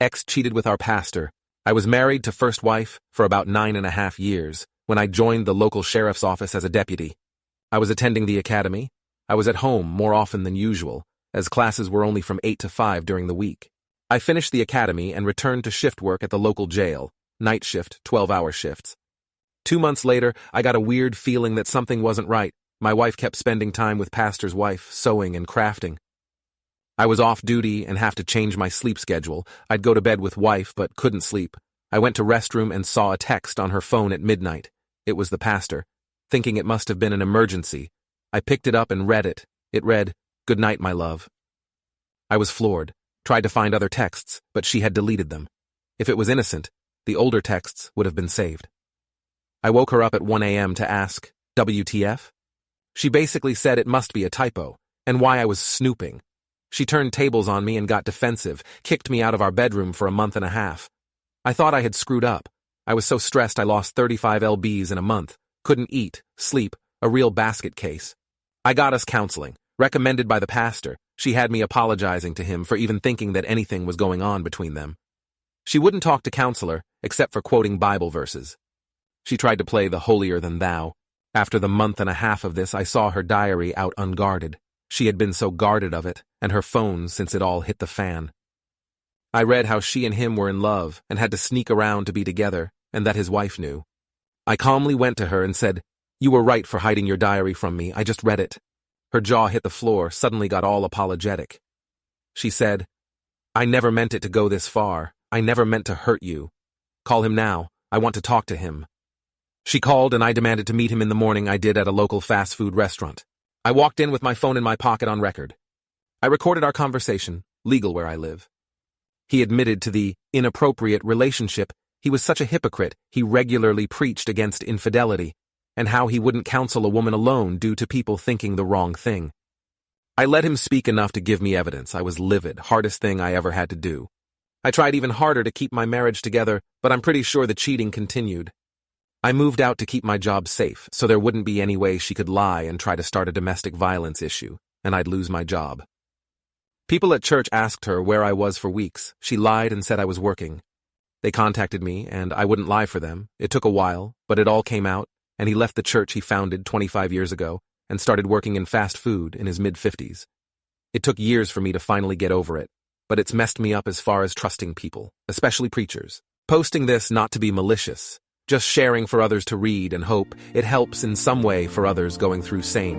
Ex cheated with our pastor. I was married to first wife for about 9.5 years when I joined the local sheriff's office as a deputy. I was attending the academy. I was at home more often than usual, as classes were only from 8 to 5 during the week. I finished the academy and returned to shift work at the local jail, night shift, 12-hour shifts. 2 months later, I got a weird feeling that something wasn't right. My wife kept spending time with pastor's wife, sewing and crafting. I was off duty and have to change my sleep schedule. I'd go to bed with wife but couldn't sleep. I went to restroom and saw a text on her phone at midnight. It was the pastor. Thinking it must have been an emergency, I picked it up and read it. It read, "Good night, my love." I was floored, tried to find other texts, but she had deleted them. If it was innocent, the older texts would have been saved. I woke her up at 1 a.m. to ask, WTF? She basically said it must be a typo, and why I was snooping. She turned tables on me and got defensive, kicked me out of our bedroom for a month and a half. I thought I had screwed up. I was so stressed I lost 35 lbs in a month, couldn't eat, sleep, a real basket case. I got us counseling, recommended by the pastor. She had me apologizing to him for even thinking that anything was going on between them. She wouldn't talk to counselor, except for quoting Bible verses. She tried to play the holier-than-thou. After the month and a half of this, I saw her diary out unguarded. She had been so guarded of it, and her phone since it all hit the fan. I read how she and him were in love and had to sneak around to be together, and that his wife knew. I calmly went to her and said, "You were right for hiding your diary from me, I just read it." Her jaw hit the floor, suddenly got all apologetic. She said, "I never meant it to go this far. I never meant to hurt you. Call him now. I want to talk to him." She called and I demanded to meet him in the morning. I did at a local fast food restaurant. I walked in with my phone in my pocket on record. I recorded our conversation, legal where I live. He admitted to the inappropriate relationship. He was such a hypocrite, he regularly preached against infidelity, and how he wouldn't counsel a woman alone due to people thinking the wrong thing. I let him speak enough to give me evidence. I was livid, hardest thing I ever had to do. I tried even harder to keep my marriage together, but I'm pretty sure the cheating continued. I moved out to keep my job safe, so there wouldn't be any way she could lie and try to start a domestic violence issue, and I'd lose my job. People at church asked her where I was for weeks. She lied and said I was working. They contacted me, and I wouldn't lie for them. It took a while, but it all came out, and he left the church he founded 25 years ago and started working in fast food in his mid-50s. It took years for me to finally get over it, but it's messed me up as far as trusting people, especially preachers. Posting this not to be malicious, just sharing for others to read and hope it helps in some way for others going through same.